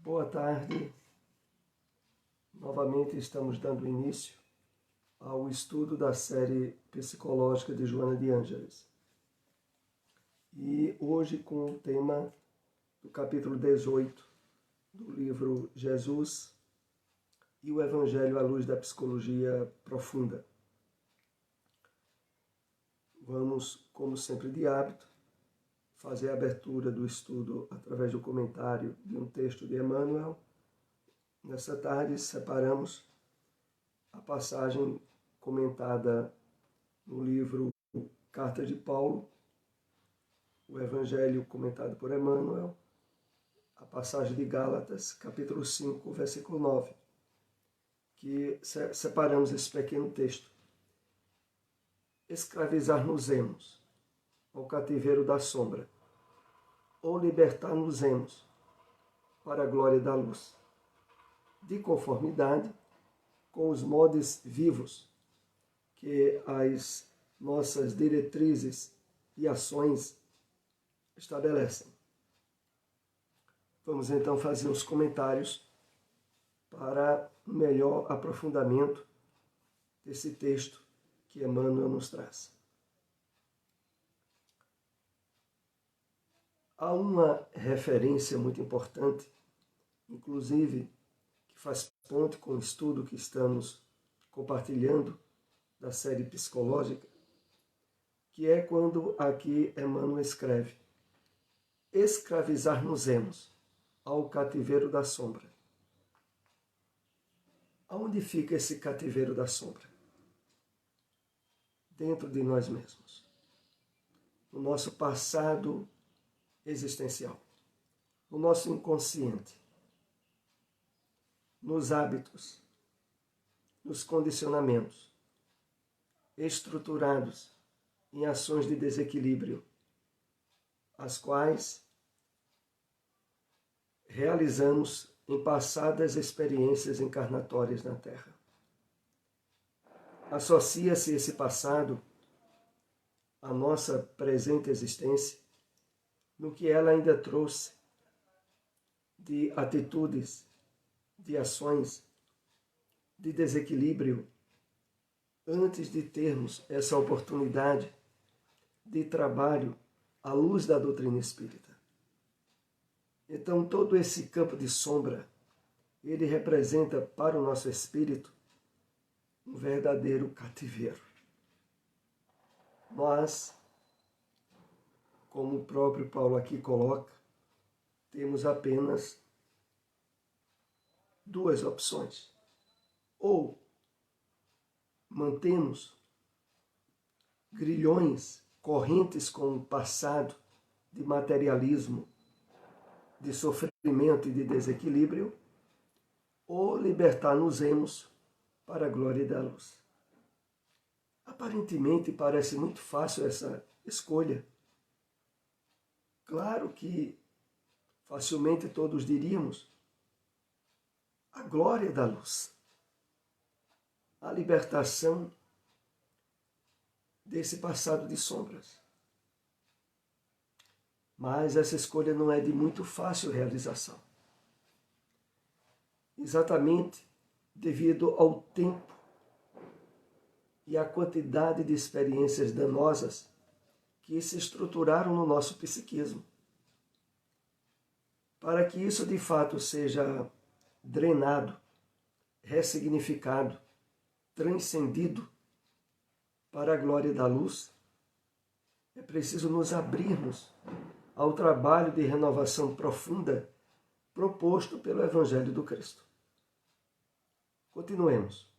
Boa tarde. Novamente estamos dando início ao estudo da série psicológica de Joana de Ângeles. E hoje com o tema do capítulo 18 do livro Jesus e o Evangelho à luz da psicologia profunda. Vamos, como sempre de hábito, fazer a abertura do estudo através do comentário de um texto de Emmanuel. Nessa tarde separamos a passagem comentada no livro Carta de Paulo, o Evangelho comentado por Emmanuel, a passagem de Gálatas, capítulo 5, versículo 9, que separamos esse pequeno texto. Escravizar-nos-emos ao cativeiro da sombra, ou libertar-nos-emos para a glória da luz, de conformidade com os modos vivos que as nossas diretrizes e ações estabelecem. Vamos então fazer os comentários para um melhor aprofundamento desse texto que Emmanuel nos traz. Há uma referência muito importante, inclusive, que faz ponto com o estudo que estamos compartilhando da série psicológica, que é quando aqui Emmanuel escreve: escravizar-nos-emos ao cativeiro da sombra. Aonde fica esse cativeiro da sombra? Dentro de nós mesmos, no nosso passado existencial, no nosso inconsciente, nos hábitos, nos condicionamentos, estruturados em ações de desequilíbrio, as quais realizamos em passadas experiências encarnatórias na Terra. Associa-se esse passado à nossa presente existência, no que ela ainda trouxe de atitudes, de ações, de desequilíbrio, antes de termos essa oportunidade de trabalho à luz da doutrina espírita. Então, todo esse campo de sombra, ele representa para o nosso espírito um verdadeiro cativeiro. Nós, como o próprio Paulo aqui coloca, temos apenas duas opções. Ou mantemos grilhões, correntes com o passado de materialismo, de sofrimento e de desequilíbrio, ou libertar-nos-emos para a glória da luz. Aparentemente parece muito fácil essa escolha. Claro que facilmente todos diríamos a glória da luz, a libertação desse passado de sombras. Mas essa escolha não é de muito fácil realização. Exatamente devido ao tempo e à quantidade de experiências danosas que se estruturaram no nosso psiquismo. Para que isso de fato seja drenado, ressignificado, transcendido para a glória da luz, é preciso nos abrirmos ao trabalho de renovação profunda proposto pelo Evangelho do Cristo. Continuemos.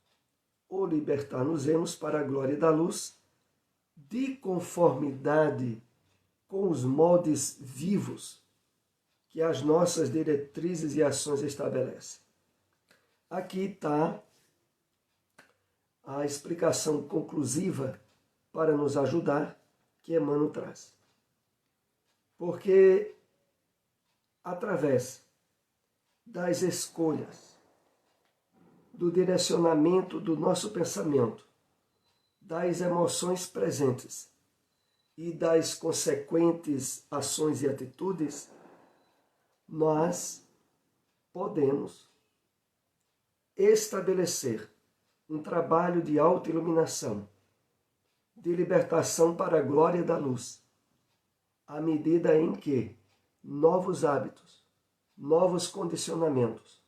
Ou libertar-nos-emos para a glória da luz, de conformidade com os modos vivos que as nossas diretrizes e ações estabelecem. Aqui está a explicação conclusiva para nos ajudar que Emmanuel traz. Porque através das escolhas, do direcionamento do nosso pensamento, das emoções presentes e das consequentes ações e atitudes, nós podemos estabelecer um trabalho de autoiluminação, de libertação para a glória da luz, à medida em que novos hábitos, novos condicionamentos,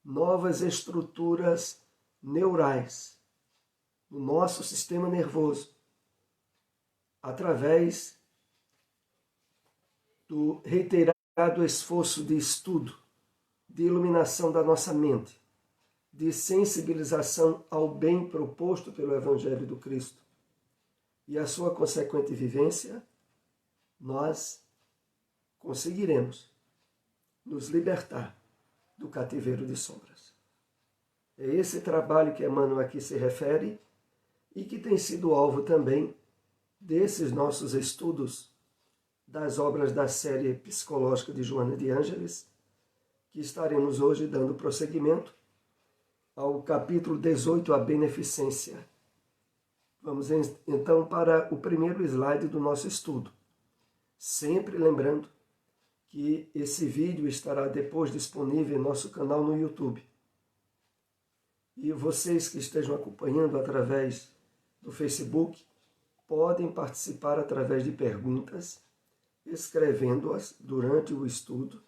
novas estruturas neurais no nosso sistema nervoso, através do reiterado esforço de estudo, de iluminação da nossa mente, de sensibilização ao bem proposto pelo Evangelho do Cristo e a sua consequente vivência, nós conseguiremos nos libertar do cativeiro de sombras. É esse trabalho que Emmanuel aqui se refere e que tem sido alvo também desses nossos estudos das obras da série psicológica de Joana de Ângeles, que estaremos hoje dando prosseguimento ao capítulo 18, a beneficência. Vamos então para o primeiro slide do nosso estudo. Sempre lembrando que esse vídeo estará depois disponível em nosso canal no YouTube. E vocês que estejam acompanhando através do Facebook, podem participar através de perguntas, escrevendo-as durante o estudo,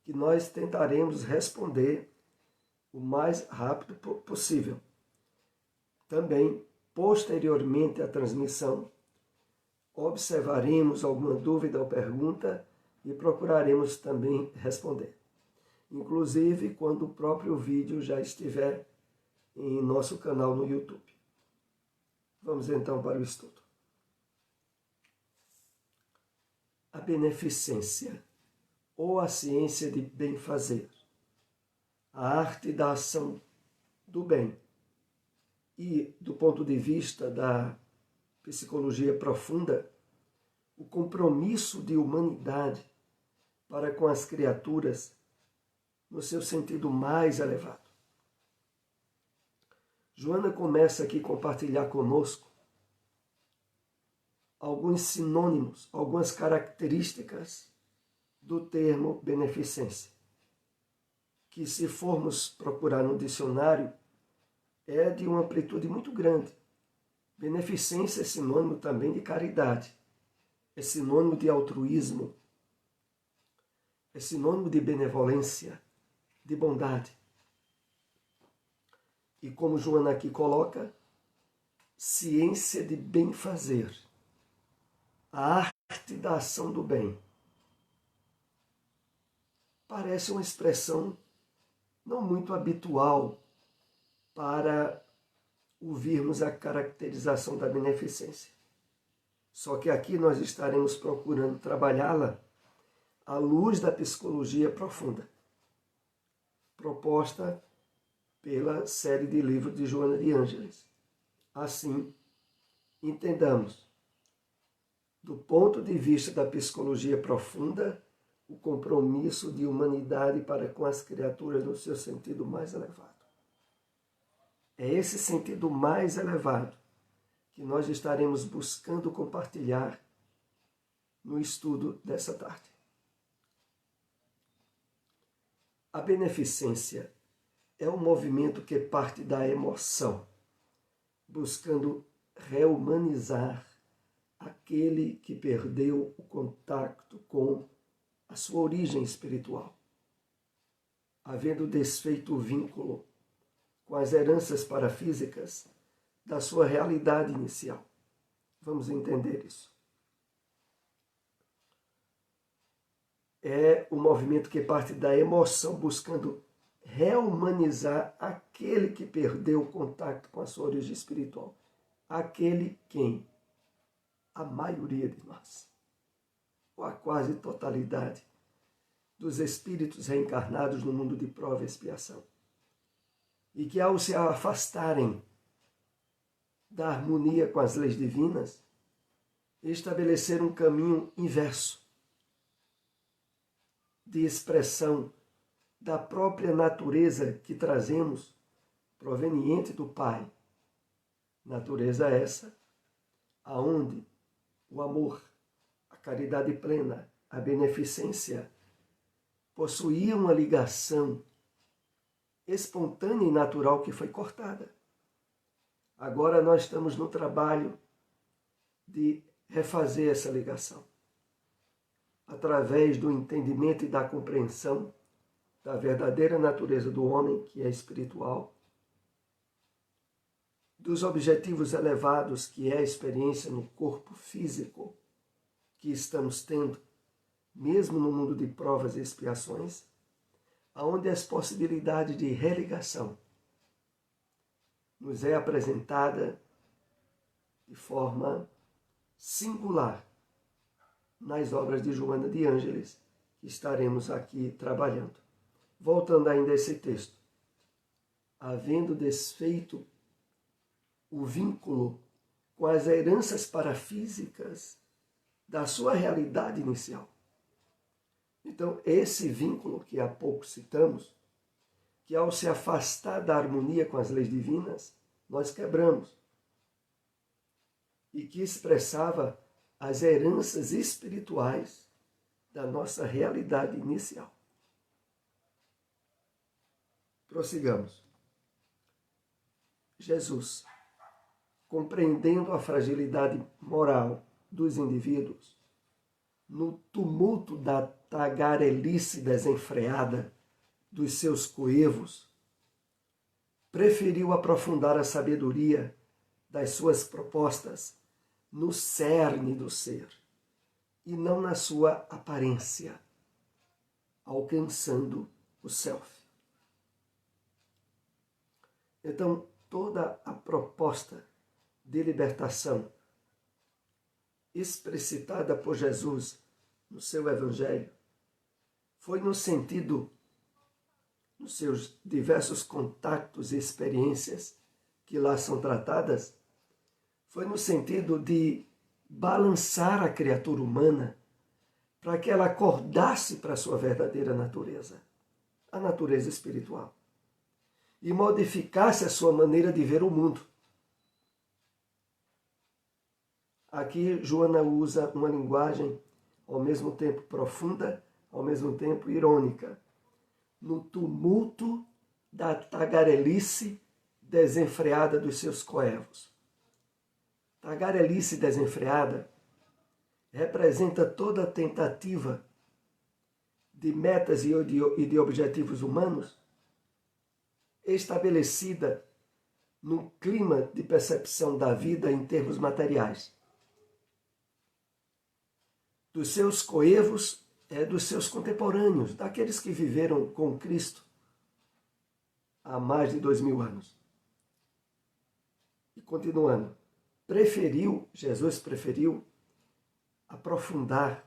que nós tentaremos responder o mais rápido possível. Também, posteriormente à transmissão, observaremos alguma dúvida ou pergunta e procuraremos também responder. Inclusive quando o próprio vídeo já estiver em nosso canal no YouTube. Vamos então para o estudo. A beneficência, ou a ciência de bem fazer, a arte da ação do bem. E, do ponto de vista da psicologia profunda, o compromisso de humanidade para com as criaturas no seu sentido mais elevado. Joana começa aqui a compartilhar conosco alguns sinônimos, algumas características do termo beneficência, que, se formos procurar no dicionário, é de uma amplitude muito grande. Beneficência é sinônimo também de caridade, é sinônimo de altruísmo, é sinônimo de benevolência, de bondade. E como Joana aqui coloca, ciência de bem fazer, a arte da ação do bem. Parece uma expressão não muito habitual para ouvirmos a caracterização da beneficência. Só que aqui nós estaremos procurando trabalhá-la à luz da psicologia profunda, proposta pela série de livros de Joana de Ângeles. Assim, entendamos, do ponto de vista da psicologia profunda, o compromisso de humanidade para com as criaturas no seu sentido mais elevado. É esse sentido mais elevado que nós estaremos buscando compartilhar no estudo dessa tarde. A beneficência é um movimento que parte da emoção, buscando rehumanizar aquele que perdeu o contato com a sua origem espiritual, havendo desfeito o vínculo com as heranças parafísicas da sua realidade inicial. Vamos entender isso. É um movimento que parte da emoção, buscando rehumanizar aquele que perdeu o contato com a sua origem espiritual. Aquele quem a maioria de nós, ou a quase totalidade dos espíritos reencarnados no mundo de prova e expiação, e que ao se afastarem da harmonia com as leis divinas, estabeleceram um caminho inverso de expressão da própria natureza que trazemos, proveniente do Pai. Natureza essa, aonde o amor, a caridade plena, a beneficência possuía uma ligação espontânea e natural que foi cortada. Agora nós estamos no trabalho de refazer essa ligação, através do entendimento e da compreensão da verdadeira natureza do homem, que é espiritual, dos objetivos elevados, que é a experiência no corpo físico que estamos tendo, mesmo no mundo de provas e expiações, onde as possibilidades de religação nos é apresentada de forma singular nas obras de Joana de Ângeles, que estaremos aqui trabalhando. Voltando ainda a esse texto. Havendo desfeito o vínculo com as heranças parafísicas da sua realidade inicial. Então, esse vínculo que há pouco citamos, que ao se afastar da harmonia com as leis divinas, nós quebramos, e que expressava as heranças espirituais da nossa realidade inicial. Prossigamos. Jesus, compreendendo a fragilidade moral dos indivíduos, no tumulto da tagarelice desenfreada dos seus coevos, preferiu aprofundar a sabedoria das suas propostas no cerne do ser e não na sua aparência, alcançando o self. Então, toda a proposta de libertação explicitada por Jesus no seu Evangelho foi no sentido, nos seus diversos contatos e experiências que lá são tratadas, foi no sentido de balançar a criatura humana para que ela acordasse para a sua verdadeira natureza, a natureza espiritual, e modificasse a sua maneira de ver o mundo. Aqui Joana usa uma linguagem ao mesmo tempo profunda, ao mesmo tempo irônica. No tumulto da tagarelice desenfreada dos seus coevos. Tagarelice desenfreada representa toda a tentativa de metas e de objetivos humanos estabelecida no clima de percepção da vida em termos materiais. Dos seus coevos, dos seus contemporâneos, daqueles que viveram com Cristo há mais de 2000 anos. E continuando, Jesus preferiu aprofundar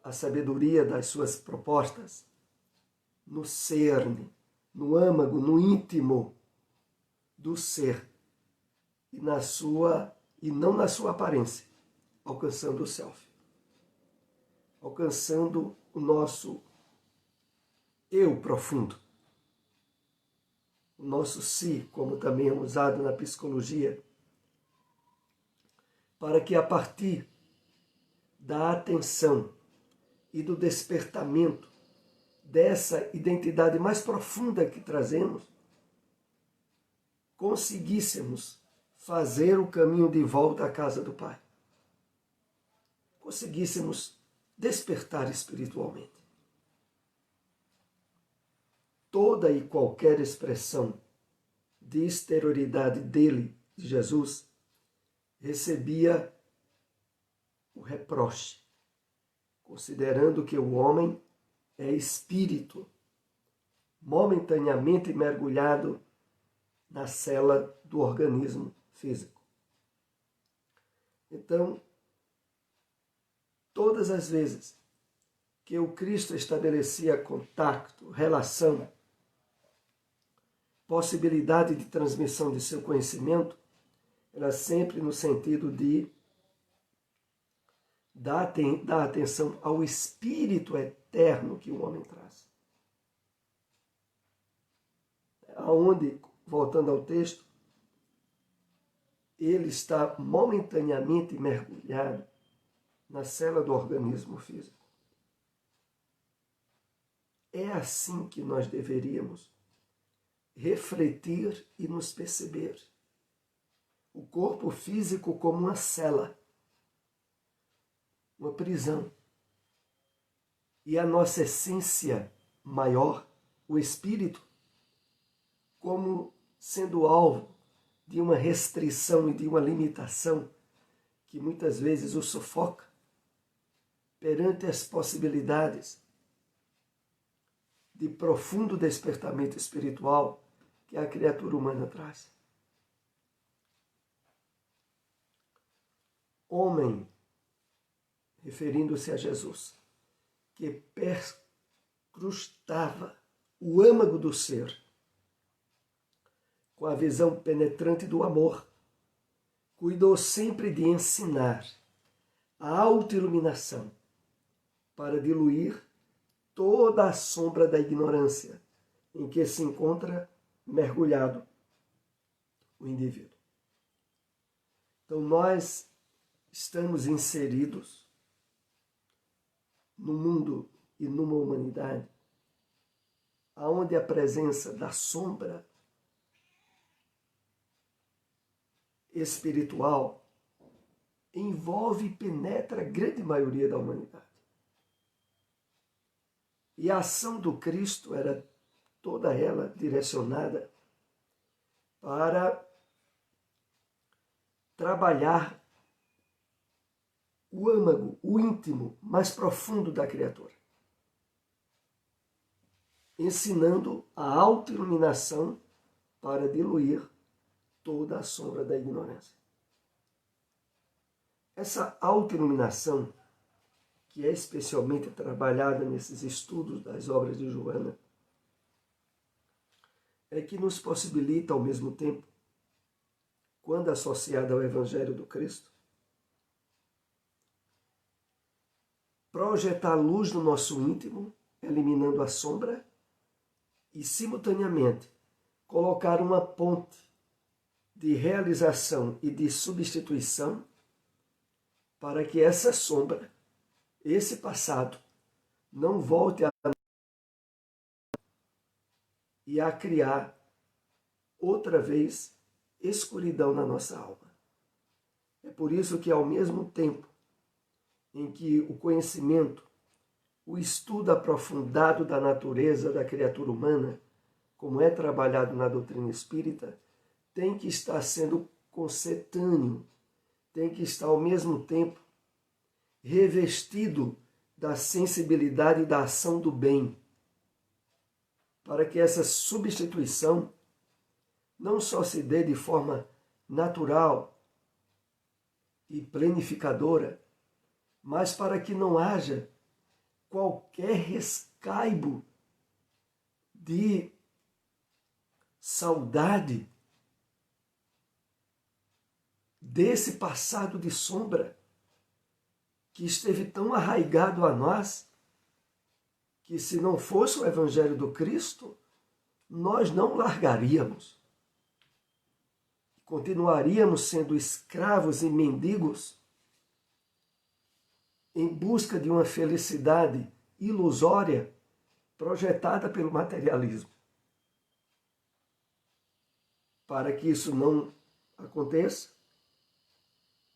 a sabedoria das suas propostas no cerne, no âmago, no íntimo do ser e não na sua aparência, alcançando o self, alcançando o nosso eu profundo, o nosso si, como também é usado na psicologia, para que a partir da atenção e do despertamento dessa identidade mais profunda que trazemos, conseguíssemos fazer o caminho de volta à casa do Pai. Conseguíssemos despertar espiritualmente. Toda e qualquer expressão de exterioridade dele, de Jesus, recebia o reproche, considerando que o homem é espírito, momentaneamente mergulhado na cela do organismo físico. Então, todas as vezes que o Cristo estabelecia contato, relação, possibilidade de transmissão de seu conhecimento, era sempre no sentido de dar atenção ao espírito eterno que o homem traz. Aonde, voltando ao texto, ele está momentaneamente mergulhado na cela do organismo físico. É assim que nós deveríamos refletir e nos perceber. O corpo físico como uma cela, uma prisão. E a nossa essência maior, o espírito, como sendo alvo de uma restrição e de uma limitação que muitas vezes o sufoca perante as possibilidades de profundo despertamento espiritual que a criatura humana traz. Homem, referindo-se a Jesus, que perscrustava o âmago do ser com a visão penetrante do amor, cuidou sempre de ensinar a autoiluminação para diluir toda a sombra da ignorância em que se encontra mergulhado o indivíduo. Então nós estamos inseridos no mundo e numa humanidade onde a presença da sombra espiritual envolve e penetra a grande maioria da humanidade. E a ação do Cristo era toda ela direcionada para trabalhar o âmago, o íntimo mais profundo da criatura, ensinando a autoiluminação para diluir toda a sombra da ignorância. Essa autoiluminação, que é especialmente trabalhada nesses estudos das obras de Joana, é que nos possibilita, ao mesmo tempo, quando associada ao Evangelho do Cristo, projetar luz no nosso íntimo, eliminando a sombra, e, simultaneamente, colocar uma ponte de realização e de substituição para que essa sombra, esse passado, não volte a criar outra vez escuridão na nossa alma. É por isso que, ao mesmo tempo em que o conhecimento, o estudo aprofundado da natureza da criatura humana, como é trabalhado na doutrina espírita, tem que estar sendo concetâneo, tem que estar ao mesmo tempo revestido da sensibilidade e da ação do bem, para que essa substituição não só se dê de forma natural e planificadora, mas para que não haja qualquer rescaibo de saudade desse passado de sombra que esteve tão arraigado a nós que, se não fosse o Evangelho do Cristo, nós não largaríamos. Continuaríamos sendo escravos e mendigos em busca de uma felicidade ilusória projetada pelo materialismo. Para que isso não aconteça,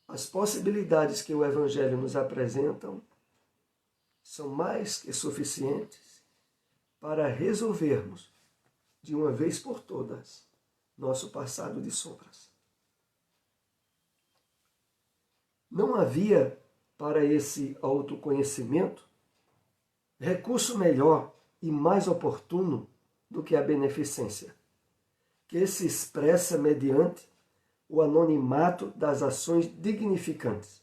as possibilidades que o Evangelho nos apresentam são mais que suficientes para resolvermos, de uma vez por todas, nosso passado de sombras. Não havia, para esse autoconhecimento, recurso melhor e mais oportuno do que a beneficência, que se expressa mediante o anonimato das ações dignificantes.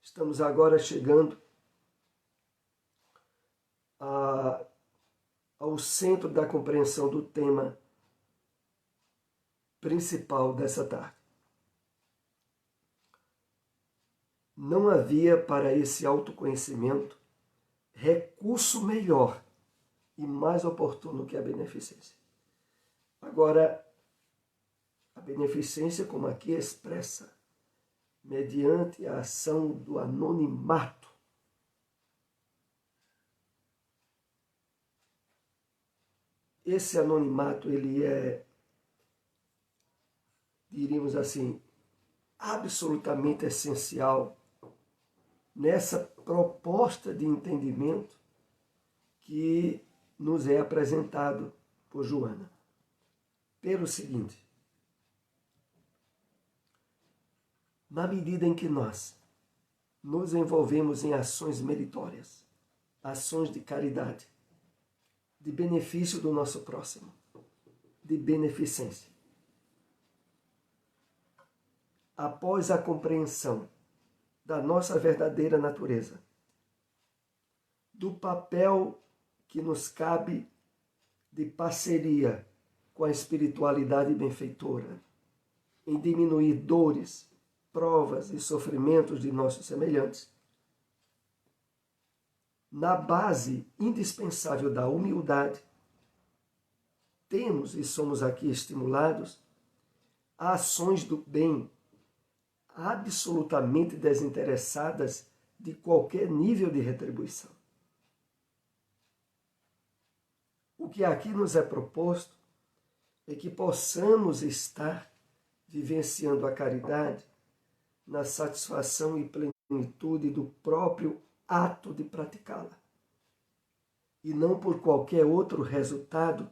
Estamos agora chegando ao centro da compreensão do tema principal dessa tarde. Não havia para esse autoconhecimento recurso melhor e mais oportuno que a beneficência. Agora, a beneficência, como aqui é expressa, mediante a ação do anonimato, esse anonimato, ele é, diríamos assim, absolutamente essencial nessa proposta de entendimento que nos é apresentado por Joana. Pelo seguinte: na medida em que nós nos envolvemos em ações meritórias, ações de caridade, de benefício do nosso próximo, de beneficência, após a compreensão da nossa verdadeira natureza, do papel que nos cabe de parceria com a espiritualidade benfeitora, em diminuir dores, provas e sofrimentos de nossos semelhantes, na base indispensável da humildade, temos e somos aqui estimulados a ações do bem absolutamente desinteressadas de qualquer nível de retribuição. O que aqui nos é proposto é que possamos estar vivenciando a caridade na satisfação e plenitude do próprio ato de praticá-la, e não por qualquer outro resultado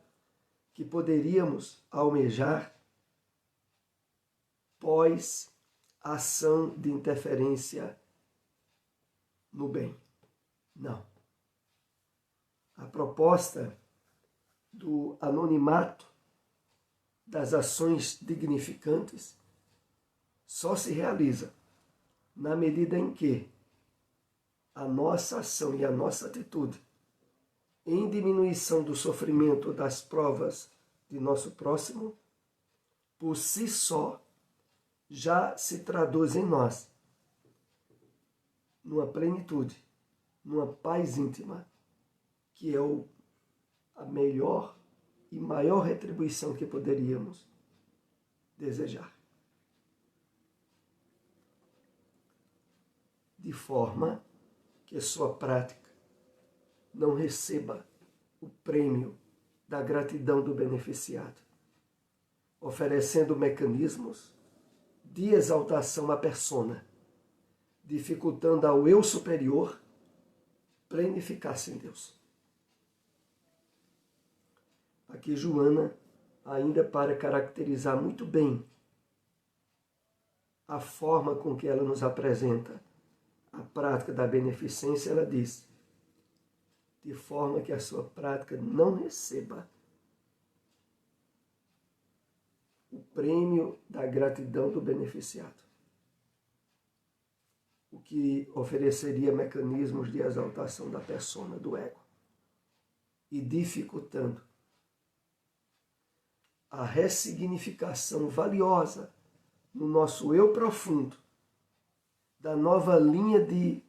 que poderíamos almejar pós ação de interferência no bem. Não. A proposta do anonimato das ações dignificantes só se realiza na medida em que a nossa ação e a nossa atitude em diminuição do sofrimento das provas de nosso próximo, por si só, já se traduz em nós numa plenitude, numa paz íntima, que é a melhor e maior retribuição que poderíamos desejar. De forma que sua prática não receba o prêmio da gratidão do beneficiado, oferecendo mecanismos de exaltação à persona, dificultando ao eu superior plenificar-se em Deus. Aqui Joana, ainda para caracterizar muito bem a forma com que ela nos apresenta a prática da beneficência, ela diz: de forma que a sua prática não receba o prêmio da gratidão do beneficiado, o que ofereceria mecanismos de exaltação da persona, do ego, e dificultando a ressignificação valiosa no nosso eu profundo da nova linha de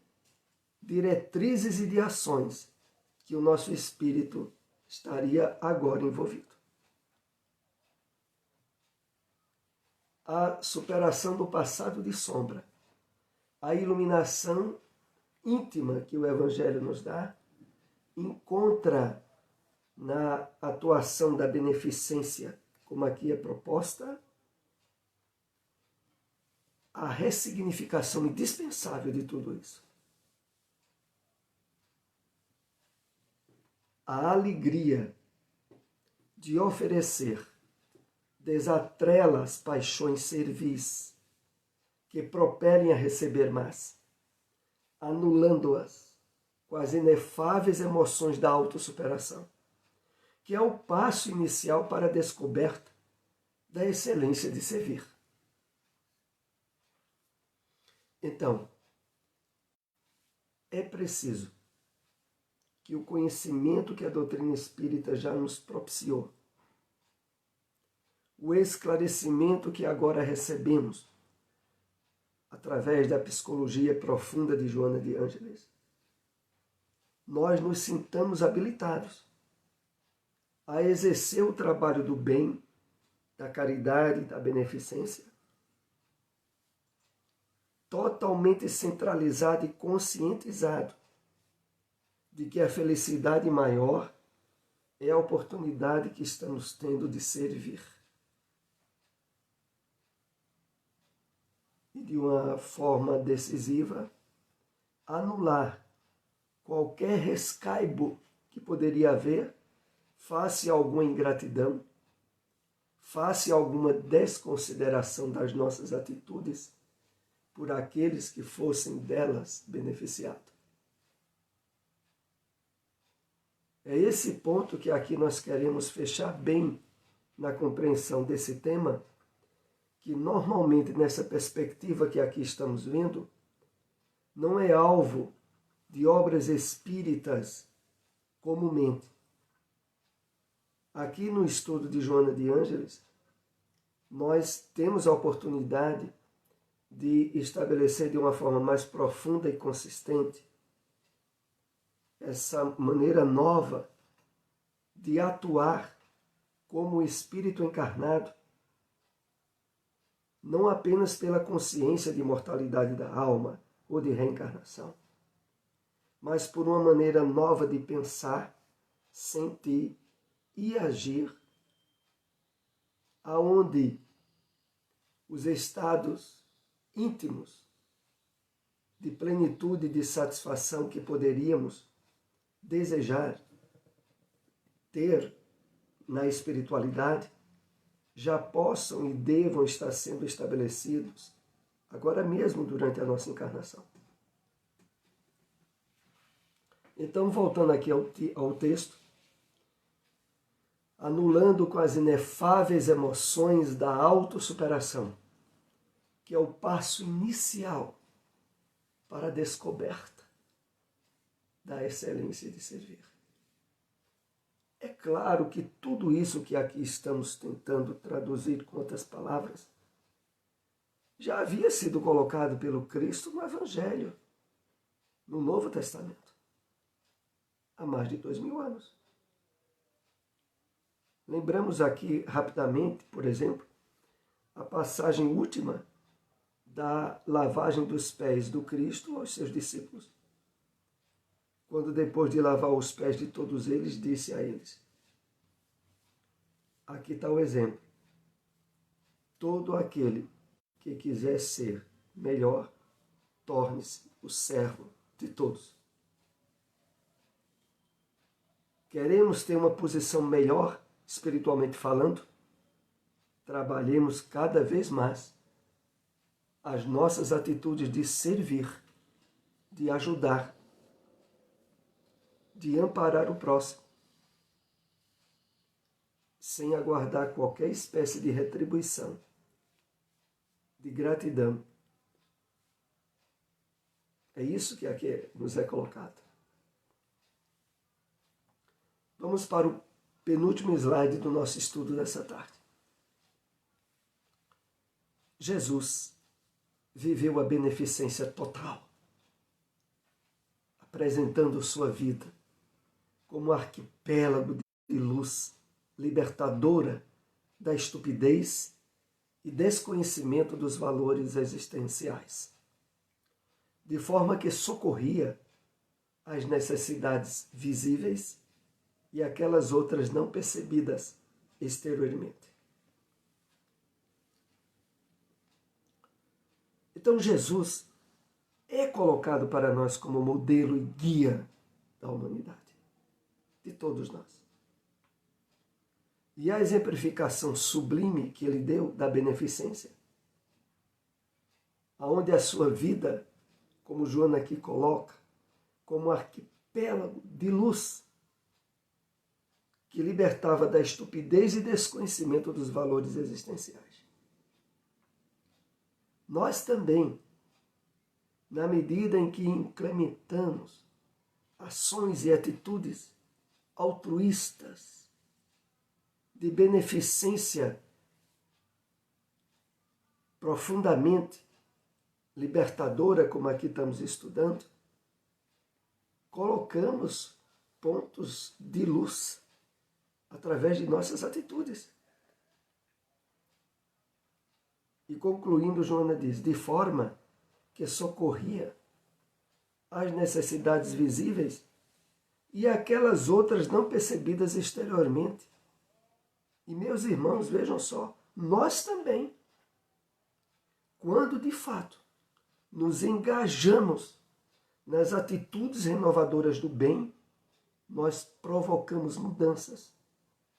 diretrizes e de ações que o nosso espírito estaria agora envolvido. A superação do passado de sombra, a iluminação íntima que o Evangelho nos dá, encontra na atuação da beneficência, como aqui é proposta, a ressignificação indispensável de tudo isso. A alegria de oferecer desatrela as paixões servis que propelem a receber mais, anulando-as com as inefáveis emoções da autossuperação, que é o passo inicial para a descoberta da excelência de servir. Então, é preciso que o conhecimento que a doutrina espírita já nos propiciou, o esclarecimento que agora recebemos através da psicologia profunda de Joana de Ângeles, nós nos sintamos habilitados a exercer o trabalho do bem, da caridade, da beneficência, totalmente centralizado e conscientizado de que a felicidade maior é a oportunidade que estamos tendo de servir. E de uma forma decisiva, anular qualquer rescaibo que poderia haver face a alguma ingratidão, face a alguma desconsideração das nossas atitudes por aqueles que fossem delas beneficiados. É esse ponto que aqui nós queremos fechar bem na compreensão desse tema, que normalmente nessa perspectiva que aqui estamos vendo, não é alvo de obras espíritas comumente. Aqui no estudo de Joana de Ângeles, nós temos a oportunidade de estabelecer de uma forma mais profunda e consistente essa maneira nova de atuar como espírito encarnado, não apenas pela consciência de imortalidade da alma ou de reencarnação, mas por uma maneira nova de pensar, sentir e agir, aonde os estados íntimos de plenitude e de satisfação que poderíamos desejar ter na espiritualidade já possam e devam estar sendo estabelecidos agora mesmo durante a nossa encarnação. Então, voltando aqui ao texto, anulando com as inefáveis emoções da autossuperação, que é o passo inicial para a descoberta da excelência de servir. É claro que tudo isso que aqui estamos tentando traduzir com outras palavras já havia sido colocado pelo Cristo no Evangelho, no Novo Testamento, há mais de 2000 anos. Lembramos aqui rapidamente, por exemplo, a passagem última da lavagem dos pés do Cristo aos seus discípulos, quando depois de lavar os pés de todos eles, disse a eles: aqui está o exemplo. Todo aquele que quiser ser melhor, torne-se o servo de todos. Queremos ter uma posição melhor, espiritualmente falando? Trabalhemos cada vez mais as nossas atitudes de servir, de ajudar, de amparar o próximo, sem aguardar qualquer espécie de retribuição, de gratidão. É isso que aqui nos é colocado. Vamos para o penúltimo slide do nosso estudo dessa tarde. Jesus viveu a beneficência total, apresentando sua vida como um arquipélago de luz libertadora da estupidez e desconhecimento dos valores existenciais, de forma que socorria as necessidades visíveis e aquelas outras não percebidas exteriormente. Então Jesus é colocado para nós como modelo e guia da humanidade, de todos nós. E a exemplificação sublime que ele deu da beneficência, aonde a sua vida, como Joana aqui coloca, como um arquipélago de luz, que libertava da estupidez e desconhecimento dos valores existenciais. Nós também, na medida em que implementamos ações e atitudes altruístas, de beneficência profundamente libertadora, como aqui estamos estudando, colocamos pontos de luz através de nossas atitudes. E concluindo, Joana diz, de forma que socorria as necessidades visíveis e aquelas outras não percebidas exteriormente. E meus irmãos, vejam só, nós também, quando de fato nos engajamos nas atitudes renovadoras do bem, nós provocamos mudanças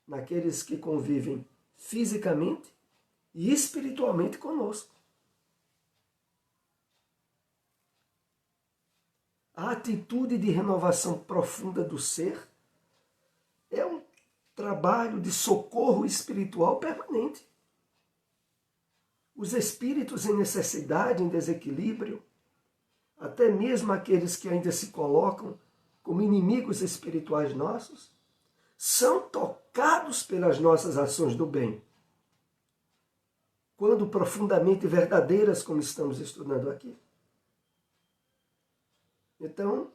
naqueles que convivem fisicamente e espiritualmente conosco. A atitude de renovação profunda do ser é um trabalho de socorro espiritual permanente. Os espíritos em necessidade, em desequilíbrio, até mesmo aqueles que ainda se colocam como inimigos espirituais nossos, são tocados pelas nossas ações do bem. Quando profundamente verdadeiras, como estamos estudando aqui. Então,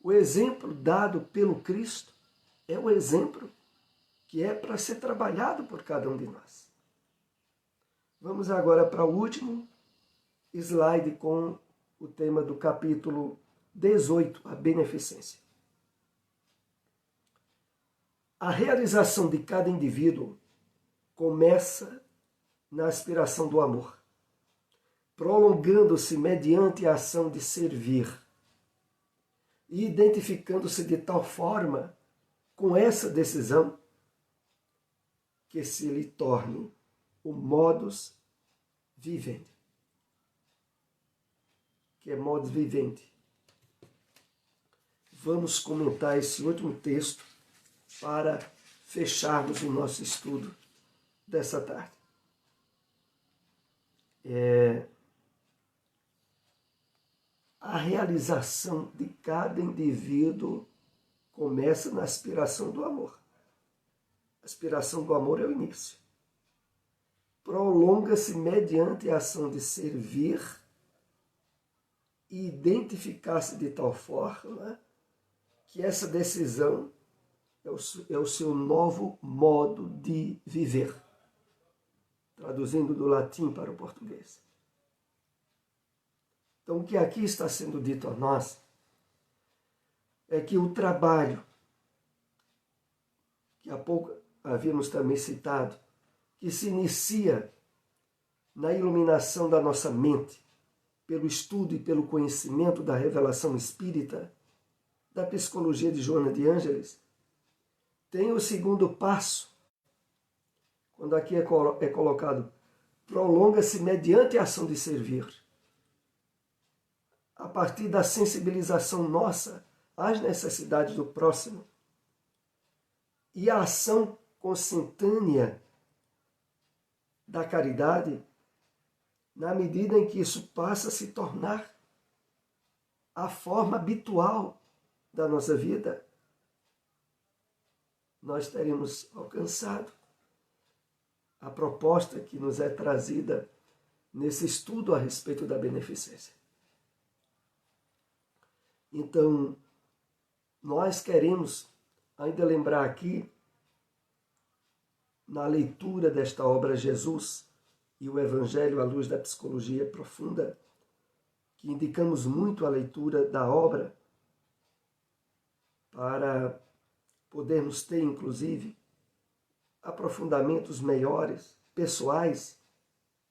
o exemplo dado pelo Cristo é o exemplo que é para ser trabalhado por cada um de nós. Vamos agora para o último slide com o tema do capítulo 18, a beneficência. A realização de cada indivíduo começa na aspiração do amor, prolongando-se mediante a ação de servir e identificando-se de tal forma com essa decisão que se lhe torne o modus vivendi. Que é modus vivendi. Vamos comentar esse último texto para fecharmos o nosso estudo dessa tarde. A realização de cada indivíduo começa na aspiração do amor. A aspiração do amor é o início. Prolonga-se mediante a ação de servir e identificar-se de tal forma que essa decisão é o seu novo modo de viver. Traduzindo do latim para o português. Então, o que aqui está sendo dito a nós é que o trabalho, que há pouco havíamos também citado, que se inicia na iluminação da nossa mente, pelo estudo e pelo conhecimento da revelação espírita, da psicologia de Joana de Ângeles, tem o segundo passo, quando aqui é colocado, prolonga-se mediante a ação de servir. A partir da sensibilização nossa às necessidades do próximo e a ação consentânea da caridade, na medida em que isso passa a se tornar a forma habitual da nossa vida, nós teremos alcançado a proposta que nos é trazida nesse estudo a respeito da beneficência. Então, nós queremos ainda lembrar aqui, na leitura desta obra Jesus e o Evangelho à luz da psicologia profunda, que indicamos muito a leitura da obra para podermos ter, inclusive, aprofundamentos maiores, pessoais,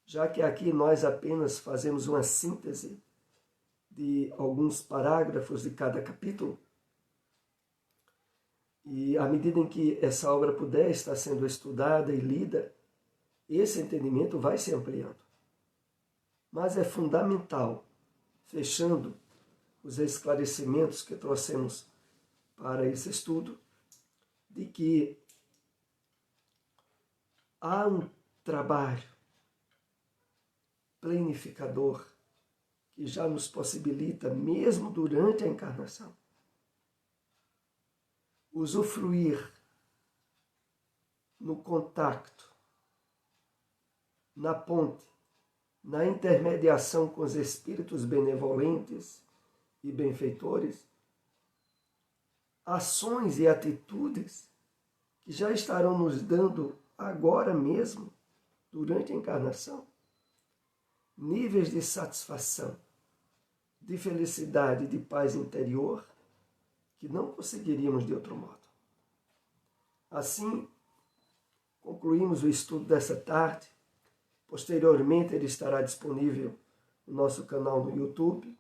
já que aqui nós apenas fazemos uma síntese de alguns parágrafos de cada capítulo. E à medida em que essa obra puder estar sendo estudada e lida, esse entendimento vai se ampliando. Mas é fundamental, fechando os esclarecimentos que trouxemos para esse estudo, de que há um trabalho planificador que já nos possibilita, mesmo durante a encarnação, usufruir no contacto, na ponte, na intermediação com os espíritos benevolentes e benfeitores, ações e atitudes que já estarão nos dando agora mesmo, durante a encarnação, níveis de satisfação, de felicidade e de paz interior que não conseguiríamos de outro modo. Assim, concluímos o estudo dessa tarde. Posteriormente, ele estará disponível no nosso canal no YouTube.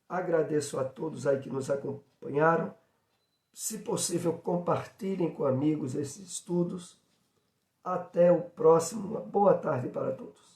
Agradeço a todos aí que nos acompanharam. Se possível, compartilhem com amigos esses estudos. Até o próximo. Uma boa tarde para todos.